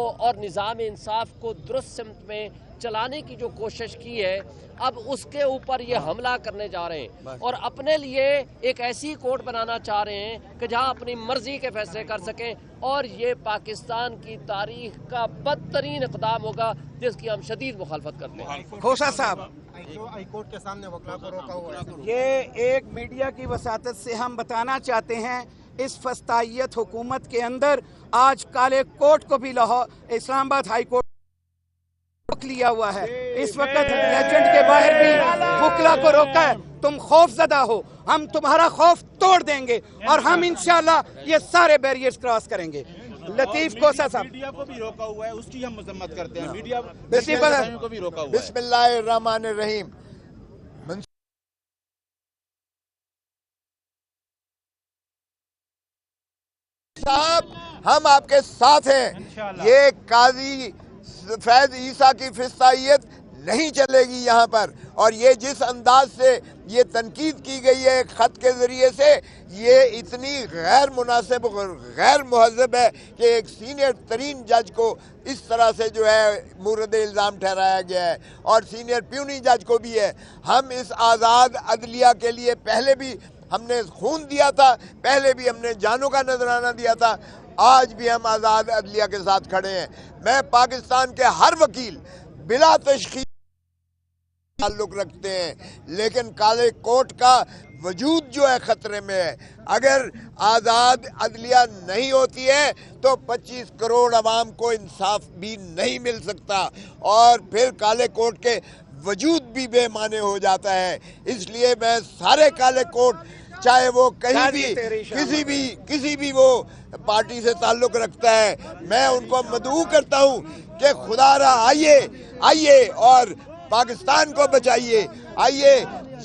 اور نظام انصاف کو درست سمت میں چلانے کی جو کوشش کی ہے، اب اس کے اوپر یہ حملہ کرنے جا رہے ہیں اور اپنے لیے ایک ایسی کورٹ بنانا چاہ رہے ہیں کہ جہاں اپنی مرضی کے فیصلے کر سکیں، اور یہ پاکستان کی تاریخ کا بدترین اقدام ہوگا جس کی ہم شدید مخالفت کرتے ہیں۔ کھوسا صاحب، ہائی کورٹ کے سامنے وکلا کو روکا ہوا ہے۔ یہ ایک میڈیا کی وساطت سے ہم بتانا چاہتے ہیں، اس فسطائیت حکومت کے اندر آج کالے کوٹ کو بھی لاہور اسلام آباد ہائی کورٹ روک لیا ہوا ہے۔ اس وقت لیجنڈ کے باہر بھی وکلا کو روکا ہے۔ تم خوف زدہ ہو، ہم تمہارا خوف توڑ دیں گے اور ہم انشاءاللہ یہ سارے بیریئرز کراس کریں گے۔ لطیف کوسا صاحب، میڈیا کو بھی روکا ہوا ہے، اس کی ہم مذمت کرتے ہیں۔ میڈیا کو بھی روکا ہوا ہے۔ بسم اللہ الرحمن الرحیم۔ صاحب، ہم آپ کے ساتھ ہیں۔ یہ قاضی فیض عیسیٰ کی فسطائیت نہیں چلے گی یہاں پر، اور یہ جس انداز سے یہ تنقید کی گئی ہے ایک خط کے ذریعے سے، یہ اتنی غیر مناسب غیر مہذب ہے کہ ایک سینئر ترین جج کو اس طرح سے جو ہے مورد الزام ٹھہرایا گیا ہے، اور سینئر پیونی جج کو بھی ہے۔ ہم اس آزاد عدلیہ کے لیے پہلے بھی ہم نے خون دیا تھا، پہلے بھی ہم نے جانوں کا نذرانہ دیا تھا، آج بھی ہم آزاد عدلیہ کے ساتھ کھڑے ہیں۔ میں پاکستان کے ہر وکیل بلا تشخیص تعلق رکھتے ہیں، لیکن کالے کوٹ کا وجود جو ہے خطرے میں ہے۔ اگر آزاد عدلیہ نہیں ہوتی ہے تو 25 کروڑ عوام کو انصاف بھی نہیں مل سکتا، اور پھر کالے کوٹ کے وجود بھی بے معنی ہو جاتا ہے۔ اس لیے میں سارے کالے کوٹ، چاہے وہ کہیں بھی کسی بھی وہ پارٹی سے تعلق رکھتا ہے، میں ان کو مدعو کرتا ہوں کہ خدا را آئیے اور پاکستان کو بچائیے، آئیے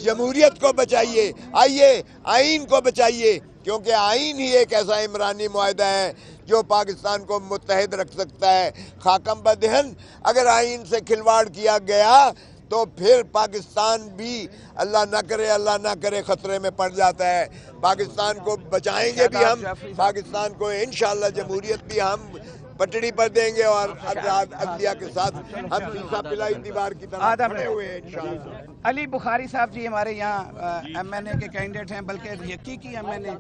جمہوریت کو بچائیے، آئیے آئین کو بچائیے، کیونکہ آئین ہی ایک ایسا عمرانی معاہدہ ہے جو پاکستان کو متحد رکھ سکتا ہے۔ خاکم بدہن اگر آئین سے کھلواڑ کیا گیا تو پھر پاکستان بھی اللہ نہ کرے خطرے میں پڑ جاتا ہے۔ پاکستان کو بچائیں گے بھی ہم، پاکستان کو انشاءاللہ جمہوریت بھی ہم پٹڑی پر دیں گے، اور آزاد عدلیہ کے ساتھ ہم سیسا پلائی دیوار کی طرح کھڑے ہوئے ہیں انشاءاللہ۔ علی بخاری صاحب جی ہمارے یہاں ایم این اے کے کینڈیڈیٹ ہیں، بلکہ حقیقی ایم این اے۔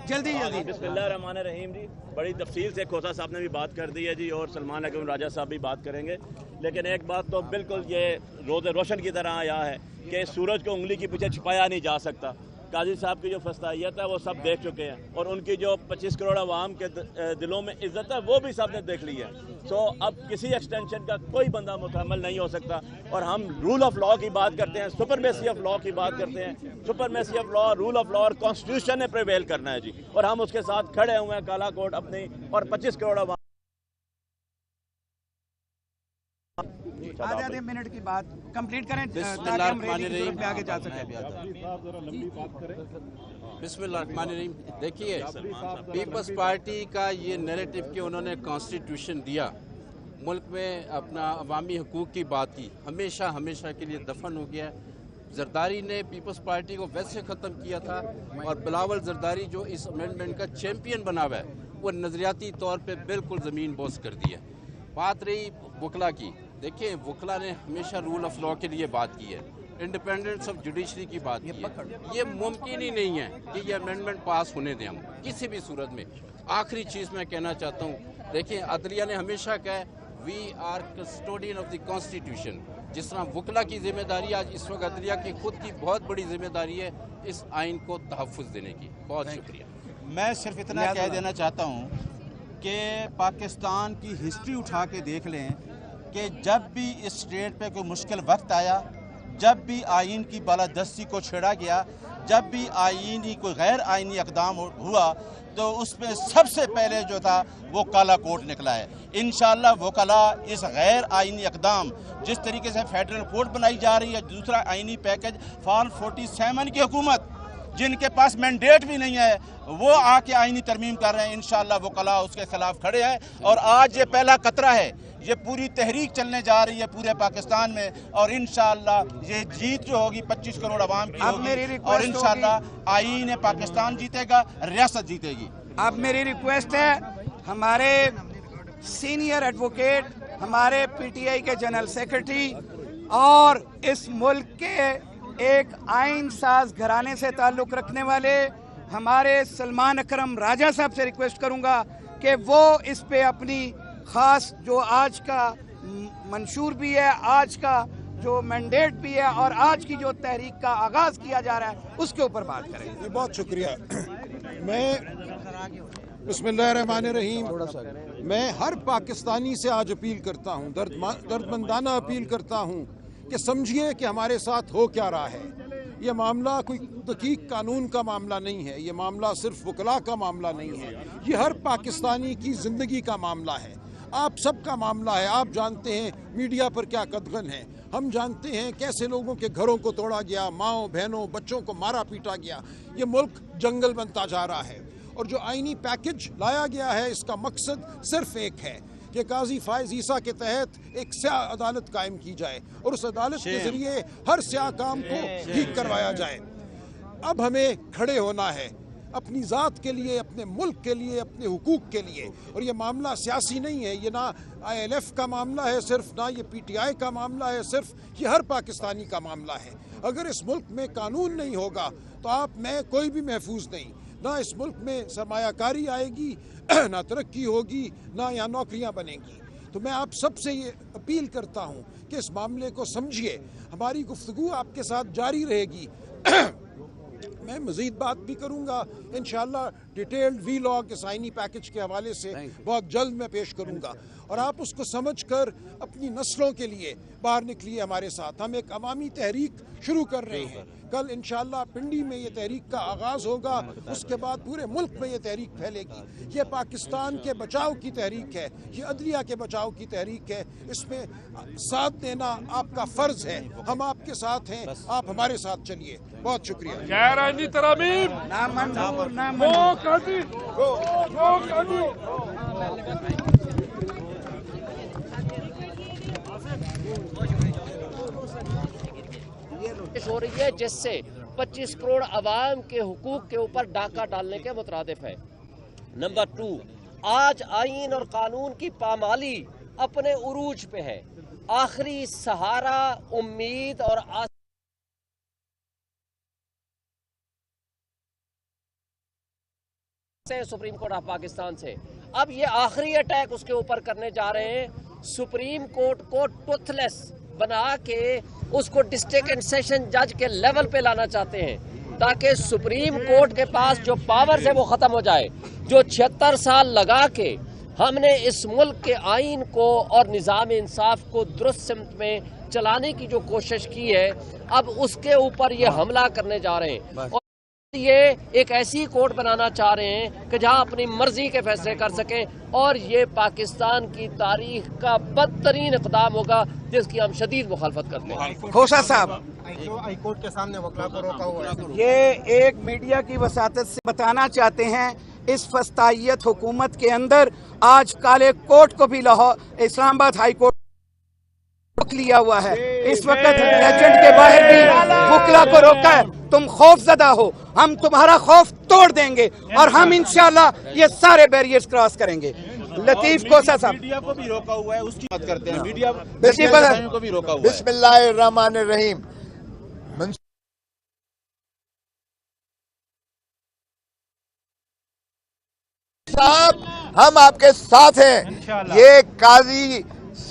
جلدی بسم اللہ الرحمن الرحیم جی، بڑی تفصیل سے کھوسا صاحب نے بھی بات کر دی ہے جی، اور سلمان اکرم راجہ صاحب بھی بات کریں گے، لیکن ایک بات تو بالکل یہ روز روشن کی طرح آیا ہے کہ سورج کو انگلی کے پیچھے چھپایا نہیں جا سکتا۔ قاضی صاحب کی جو فسطائیت ہے وہ سب دیکھ چکے ہیں، اور ان کی جو 25 کروڑ عوام کے دلوں میں عزت ہے وہ بھی سب نے دیکھ لی ہے۔ اب کسی ایکسٹینشن کا کوئی بندہ مکمل نہیں ہو سکتا، اور ہم رول آف لاء کی بات کرتے ہیں، سپرمیسی آف لاء کی بات کرتے ہیں۔ Supremacy of law, rule of law اور کانسٹیٹیوشن نے پریویل کرنا ہے جی، اور ہم اس کے ساتھ کھڑے ہوئے ہیں۔ کالا کوٹ اپنی اور 25 کروڑ عوام آدھے منٹ کی بات کمپلیٹ کریں تاکہ ہم ریلی کی طرف آگے جا سکیں۔ بسم اللہ الرحمن الرحیم۔ دیکھیے، پیپلز پارٹی کا یہ نیریٹو کہ انہوں نے کانسٹیٹیوشن دیا، ملک میں اپنا عوامی حقوق کی بات کی، ہمیشہ کے لیے دفن ہو گیا ہے۔ زرداری نے پیپلز پارٹی کو ویسے ختم کیا تھا، اور بلاول زرداری جو اس امینڈمنٹ کا چیمپئن بنا ہوا ہے، وہ نظریاتی طور پہ بالکل زمین بوس کر دی ہے۔ بات رہی وکلا کی، دیکھیں وکلا نے ہمیشہ رول آف لاء کے لیے بات کی ہے، انڈیپینڈنس آف جوڈیشری کی بات کی ہے۔ یہ ممکن ہی نہیں ہے کہ یہ امینڈمنٹ پاس ہونے دیں ہم کسی بھی صورت میں۔ آخری چیز میں کہنا چاہتا ہوں، دیکھیں عدلیہ نے ہمیشہ کہا ہے we are custodian of the constitution, جس طرح وکلا کی ذمہ داری آج اس وقت عدلیہ کی خود کی بہت بڑی ذمہ داری ہے اس آئین کو تحفظ دینے کی۔ بہت شکریہ۔ میں صرف اتنا کہہ دینا چاہتا ہوں کہ پاکستان کی ہسٹری اٹھا کے دیکھ لیں کہ جب بھی اس اسٹیٹ پہ کوئی مشکل وقت آیا، جب بھی آئین کی بالادستی کو چھیڑا گیا، جب بھی آئینی کوئی غیر آئینی اقدام ہوا، تو اس میں سب سے پہلے جو تھا وہ کالا کوٹ نکلا ہے۔ انشاءاللہ وکلا اس غیر آئینی اقدام، جس طریقے سے فیڈرل کورٹ بنائی جا رہی ہے، دوسرا آئینی پیکج فارم 47 کی حکومت جن کے پاس مینڈیٹ بھی نہیں ہے، وہ آ کے آئینی ترمیم کر رہے ہیں۔ انشاءاللہ وکلا اس کے خلاف کھڑے ہیں، اور آج یہ پہلا قطرہ ہے، یہ پوری تحریک چلنے جا رہی ہے پورے پاکستان میں، اور انشاءاللہ یہ جیت جو ہوگی 25 کروڑ عوام کی ہوگی، اور انشاءاللہ آئین پاکستان جیتے گا، ریاست جیتے گی۔ اب میری ریکویسٹ ہے، ہمارے सीनियर एडवोकेट, हमारे पीटीआई के जनरल सेक्रेटरी और इस मुल्क के एक आइन साज घराने से ताल्लुक़ रखने वाले हमारे सलमान अकरम राजा साहब से रिक्वेस्ट करूंगा कि वो इस पे अपनी ख़ास जो आज का मंशूर भी है, आज का जो मैंडेट भी है और आज की जो तहरीक का आगाज़ किया जा रहा है उसके ऊपर बात करें। बहुत शुक्रिया। मैं बिस्मिल्लाहिर्रहमानिर्रहीम, मैं हर पाकिस्तानी से आज अपील करता हूँ, दर्दमंदाना अपील करता हूँ कि समझिए कि हमारे साथ हो क्या रहा है। ये मामला कोई दकीक कानून का मामला नहीं है, ये मामला सिर्फ वकला का मामला नहीं है, ये हर पाकिस्तानी की ज़िंदगी का मामला है, आप सबका मामला है। आप जानते हैं मीडिया पर क्या कदगन है, हम जानते हैं कैसे लोगों के घरों को तोड़ा गया, माओ बहनों बच्चों को मारा पीटा गया। ये मुल्क जंगल बनता जा रहा है और जो आईनी पैकेज लाया गया है इसका मकसद सिर्फ एक है कि काजी फायज़ ईसा के तहत एक स्याह अदालत कायम की जाए और उस अदालत के ज़रिए हर स्याह काम को ठीक करवाया जाए। अब हमें खड़े होना है अपनी ज़ात के लिए, अपने मुल्क के लिए, अपने हुकूक के लिए। और ये मामला सियासी नहीं है, ये ना ILF का मामला है सिर्फ, ना ये PTI का मामला है सिर्फ, ये हर पाकिस्तानी का मामला है। अगर इस मुल्क में कानून नहीं होगा तो आप मैं कोई भी महफूज नहीं, ना इस मुल्क में सरमायाकारी आएगी, ना तरक्की होगी, ना यहाँ नौकरियाँ बनेंगी। तो मैं आप सबसे ये अपील करता हूँ कि इस मामले को समझिए, हमारी गुफ्तगू आपके साथ जारी रहेगी। मैं मज़ीद बात भी करूँगा इंशाअल्लाह, डिटेल्ड वीलॉग इस आईनी पैकेज के हवाले से बहुत जल्द मैं पेश करूँगा और आप उसको समझकर अपनी नस्लों के लिए बाहर निकलिए हमारे साथ। हम एक अवामी तहरीक शुरू कर रहे हैं, कल इंशाअल्लाह पिंडी में ये तहरीक का आगाज़ होगा, उसके बाद पूरे मुल्क में ये तहरीक फैलेगी। ये पाकिस्तान के बचाव की तहरीक है, ये अदलिया के बचाव की तहरीक है, इसमें साथ देना आपका फ़र्ज़ है। हम आपके साथ हैं, आप हमारे साथ चलिए। बहुत शुक्रिया। हो रही है जिससे 25 करोड़ अवाम के हुकूक के ऊपर डाका डालने के मुतरादिफ है। नंबर 2, आज आईन और कानून की पामाली अपने उरूज पे है। आखिरी सहारा, उम्मीद और सुप्रीम कोर्ट ऑफ पाकिस्तान से अब ये आखिरी अटैक उसके ऊपर करने जा रहे हैं। सुप्रीम कोर्ट को टूथलेस बना के उसको डिस्ट्रिक्ट एंड सेशन जज के लेवल पे लाना चाहते हैं ताकि सुप्रीम कोर्ट के पास जो पावर्स है वो ख़त्म हो जाए। जो 76 साल लगा के हमने इस मुल्क के आइन को और निज़ाम इंसाफ को दुरुस्त सिमत में चलाने की जो कोशिश की है, अब उसके ऊपर ये हमला करने जा रहे हैं और ये एक ऐसी कोर्ट बनाना चाह रहे हैं कि जहां अपनी मर्जी के फैसले कर सकें और ये पाकिस्तान की तारीख का बदतरीन इक़दाम होगा जिसकी हम शदीद मुखालफत करते हैं। खोसा साहब, हाई कोर्ट के सामने वकला को रोका हुआ है। ये एक मीडिया की वसातत से बताना चाहते हैं, इस फस्तायत हुकूमत के अंदर आज काले कोर्ट को भी लाहौर इस्लामाबाद हाई कोर्ट लिया हुआ है। इस वक्त लेजेंड के बाहर भी वकला को रोका है। तुम खौफजदा हो, हम तुम्हारा खौफ तोड़ देंगे और हम इंशाअल्लाह ये सारे बैरियर्स क्रॉस करेंगे। लतीफ कोसा साहब, मीडिया को भी रोका हुआ है, उसकी बात करते हैं। मीडिया को भी रोका हुआ है। बिस्मिल्लाहिर्रहमानिर्रहीम। साहब, हम आपके साथ हैं। ये काजी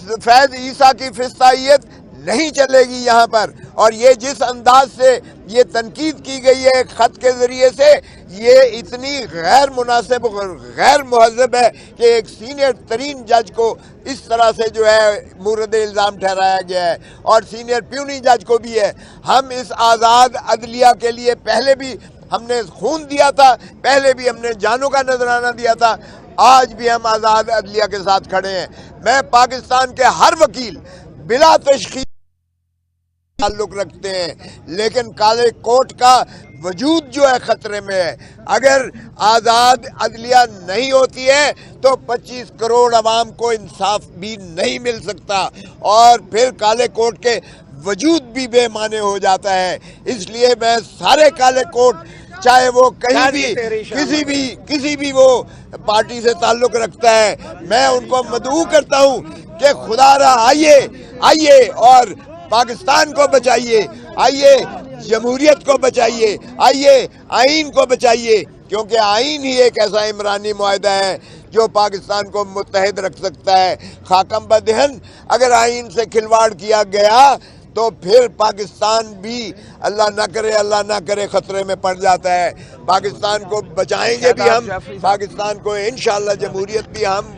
फैज ईसा की फिस्तायत नहीं चलेगी यहाँ पर। और ये जिस अंदाज से ये तनकीद की गई है खत के जरिए से, ये इतनी गैर मुनासिब गैर मुहज़्ज़ब है कि एक सीनियर तरीन जज को इस तरह से जो है मुर्द इल्ज़ाम ठहराया गया है और सीनियर प्यूनी जज को भी है। हम इस आज़ाद अदलिया के लिए पहले भी हमने खून दिया था, पहले भी हमने जानों का नजराना दिया था, आज भी हम आज़ाद अदलिया के साथ खड़े हैं। मैं पाकिस्तान के हर वकील बिला तशख़ीस ताल्लुक़ रखते हैं, लेकिन काले कोर्ट का वजूद जो है खतरे में है। अगर आज़ाद अदलिया नहीं होती है तो 25 करोड़ अवाम को इंसाफ भी नहीं मिल सकता और फिर काले कोर्ट के वजूद भी बेमाने हो जाता है। इसलिए मैं सारे काले कोर्ट, चाहे वो कहीं भी किसी भी वो पार्टी से ताल्लुक रखता है, मैं उनको मदऊ करता हूं कि खुदारा आइए और पाकिस्तान को बचाइए, आइए जमहूरियत को बचाइए, आइए आइन को बचाइए, क्योंकि आइन ही एक ऐसा इमरानी मुआहदा है जो पाकिस्तान को मुत्तहिद रख सकता है। खाकम बदहन अगर आइन से खिलवाड़ किया गया तो फिर पाकिस्तान भी अल्लाह ना करे खतरे में पड़ जाता है। पाकिस्तान को बचाएंगे भी हम, पाकिस्तान को इंशाअल्लाह जमहूरियत भी हम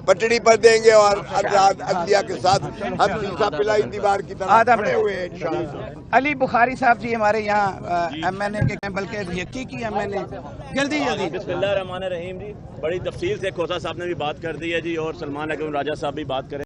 पटड़ी पर देंगे और आजाद अदलिया के साथ हम शीशा पिलाई दीवार की तरह खड़े हुए हैं इंशाअल्लाह। अली बुखारी साहब जी हमारे यहाँ MNA के बल्कि हकीकी MNA, जल्दी बिस्मिल्लाहिर्रहमानिर्रहीम जी, बड़ी तफसील से खोसा साहब ने भी बात कर दी है जी, और सलमान अकरम राजा साहब भी बात करें।